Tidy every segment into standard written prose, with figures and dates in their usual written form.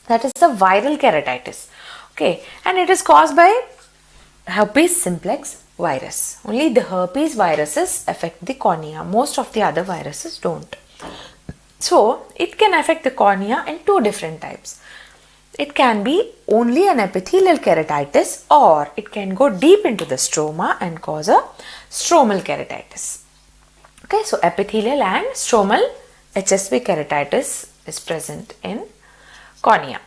That is the viral keratitis. Okay, and it is caused by Herpes simplex virus. Only the herpes viruses affect the cornea. Most of the other viruses don't. So it can affect the cornea in two different types. It can be only an epithelial keratitis, or it can go deep into the stroma and cause a stromal keratitis. Okay, so epithelial and stromal HSV keratitis is present in cornea.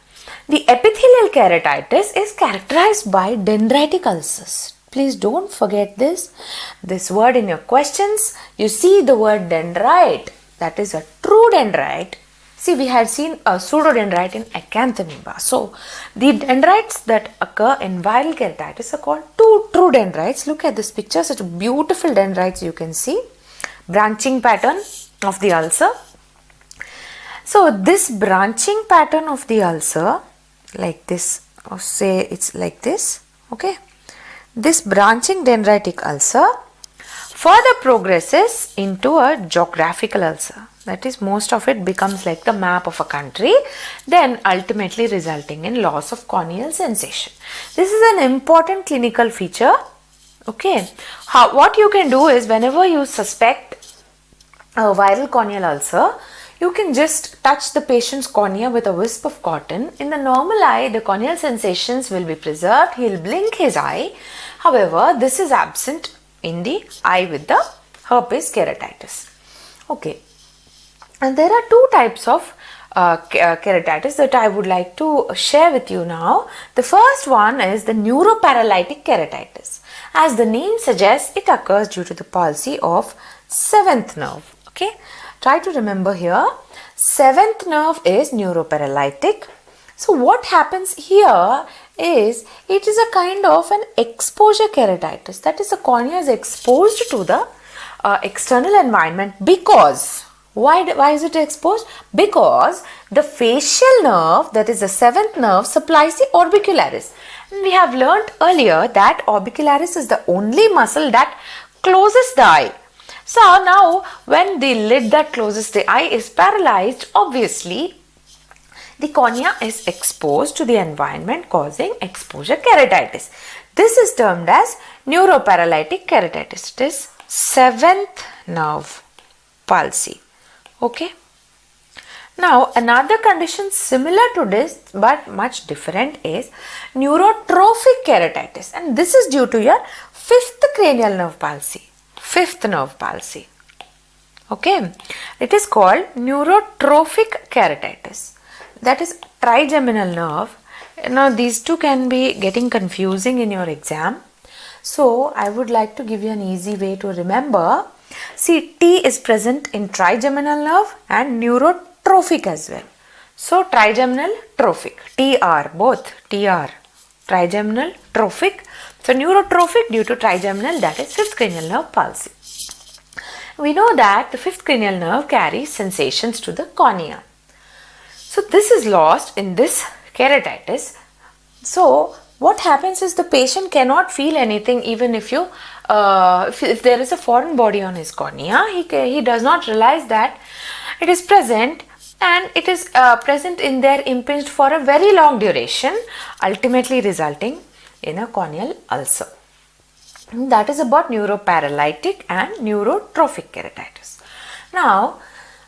The epithelial keratitis is characterized by dendritic ulcers. Please don't forget this word in your questions. You see the word dendrite, that is a true dendrite. See, we had seen a pseudodendrite in acanthamoeba. So, the dendrites that occur in viral keratitis are called true dendrites. Look at this picture, such beautiful dendrites you can see. Branching pattern of the ulcer. So, this branching pattern of the ulcer, like this, or say it's like this, okay. This branching dendritic ulcer further progresses into a geographical ulcer. That is, most of it becomes like the map of a country, then ultimately resulting in loss of corneal sensation. This is an important clinical feature. Okay, what you can do is, whenever you suspect a viral corneal ulcer, you can just touch the patient's cornea with a wisp of cotton. In the normal eye, the corneal sensations will be preserved. He will blink his eye. However, this is absent in the eye with the herpes keratitis. Okay. And there are two types of keratitis that I would like to share with you now. The first one is the neuroparalytic keratitis. As the name suggests, it occurs due to the palsy of seventh nerve. Okay, try to remember here. Seventh nerve is neuroparalytic. So what happens here is, it is a kind of an exposure keratitis. That is, the cornea is exposed to the external environment because why is it exposed? Because the facial nerve, that is the seventh nerve, supplies the orbicularis. And we have learnt earlier that orbicularis is the only muscle that closes the eye. So now when the lid that closes the eye is paralyzed, obviously the cornea is exposed to the environment, causing exposure keratitis. This is termed as neuroparalytic keratitis. It is seventh nerve palsy. Okay. Now another condition similar to this but much different is neurotrophic keratitis, and this is due to your fifth cranial nerve palsy. Fifth nerve palsy. Okay. It is called neurotrophic keratitis. That is trigeminal nerve. Now these two can be getting confusing in your exam. So I would like to give you an easy way to remember. See, T is present in trigeminal nerve and neurotrophic as well. So trigeminal, trophic, TR, both TR, trigeminal, trophic. So neurotrophic due to trigeminal, that is fifth cranial nerve palsy. We know that the fifth cranial nerve carries sensations to the cornea. So this is lost in this keratitis. So what happens is, the patient cannot feel anything even if you if there is a foreign body on his cornea. He does not realize that it is present, and it is present in there impinged for a very long duration, ultimately resulting in a corneal ulcer. That is about neuroparalytic and neurotrophic keratitis. Now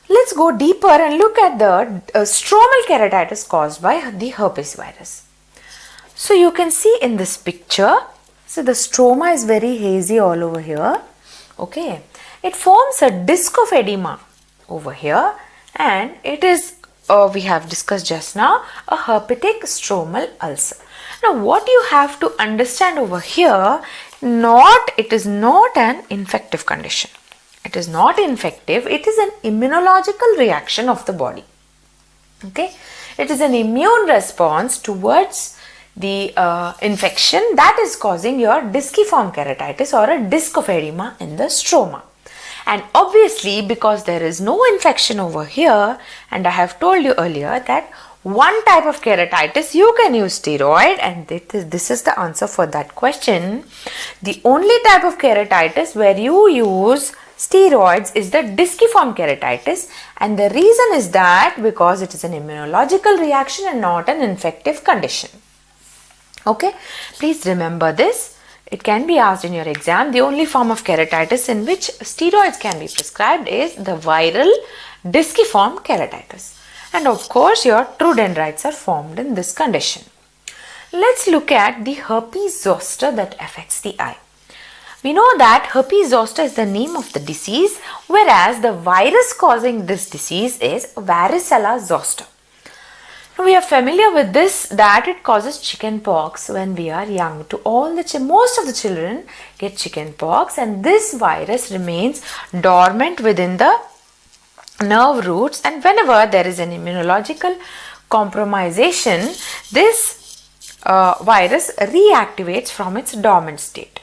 let's go deeper and look at the stromal keratitis caused by the herpes virus. So you can see in this picture, so the stroma is very hazy all over here. Okay, it forms a disc of edema over here, and it is, we have discussed just now, a herpetic stromal ulcer. Now what you have to understand over here, it is not an infective condition. It is not infective, it is an immunological reaction of the body. Okay, it is an immune response towards the infection that is causing your disciform keratitis or a disc of edema in the stroma. And obviously, because there is no infection over here, and I have told you earlier that one type of keratitis you can use steroid, and this is the answer for that question. The only type of keratitis where you use steroids is the disciform keratitis, and the reason is that because it is an immunological reaction and not an infective condition. Okay, please remember this. It can be asked in your exam. The only form of keratitis in which steroids can be prescribed is the viral disciform keratitis. And of course, your true dendrites are formed in this condition. Let's look at the herpes zoster that affects the eye. We know that herpes zoster is the name of the disease, whereas the virus causing this disease is Varicella zoster. Now we are familiar with this, that it causes chicken pox when we are young. Most of the children get chicken pox, and this virus remains dormant within the nerve roots, and whenever there is an immunological compromisation, this virus reactivates from its dormant state.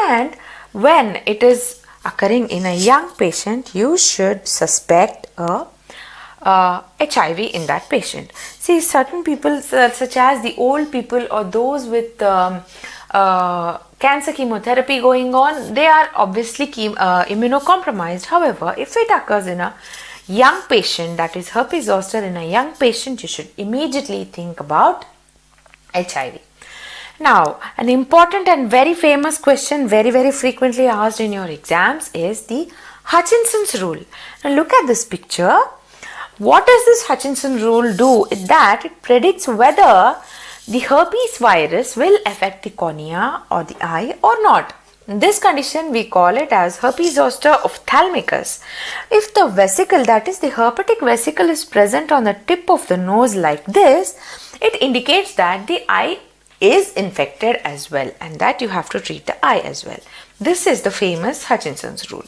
And when it is occurring in a young patient, you should suspect a HIV in that patient. See, certain people such as the old people or those with cancer chemotherapy going on, they are obviously immunocompromised. However, if it occurs in a young patient, that is herpes zoster in a young patient, you should immediately think about HIV. Now, an important and very famous question, very frequently asked in your exams, is the Hutchinson's rule. Now look at this picture. What does this Hutchinson rule do? Is that it predicts whether the herpes virus will affect the cornea or the eye or not. In this condition, we call it as herpes zoster ophthalmicus. If the vesicle, that is the herpetic vesicle, is present on the tip of the nose like this, it indicates that the eye is infected as well, and that you have to treat the eye as well. This is the famous Hutchinson's rule.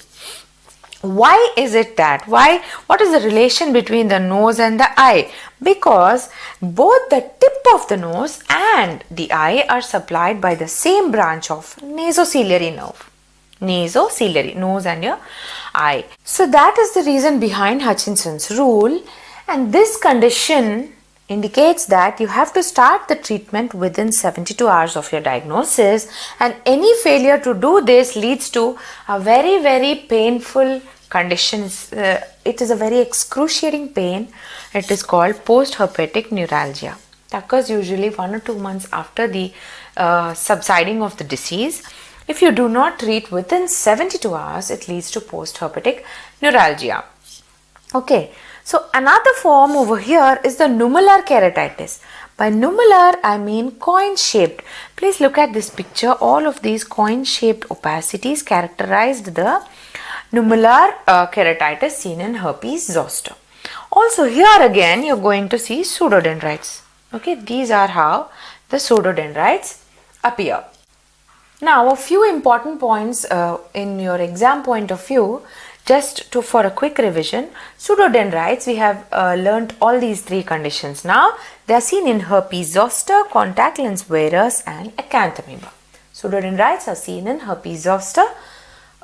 Why is it that? What is the relation between the nose and the eye? Because both the tip of the nose and the eye are supplied by the same branch of nasociliary nerve. Nasociliary, nose and your eye. So that is the reason behind Hutchinson's rule, and this condition indicates that you have to start the treatment within 72 hours of your diagnosis, and any failure to do this leads to a very painful condition. It is a very excruciating pain. It is called post-herpetic neuralgia. It occurs usually 1 or 2 months after the subsiding of the disease. If you do not treat within 72 hours, it leads to post-herpetic neuralgia. Okay. So another form over here is the nummular keratitis. By nummular, I mean coin-shaped. Please look at this picture. All of these coin-shaped opacities characterized the nummular keratitis seen in herpes zoster. Also here again, you're going to see pseudodendrites. Okay, these are how the pseudodendrites appear. Now, a few important points in your exam point of view. For a quick revision, pseudodendrites, we have learnt all these 3 conditions now. They are seen in herpes zoster, contact lens wearers and acanthamoeba. Pseudodendrites are seen in herpes zoster,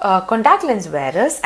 contact lens wearers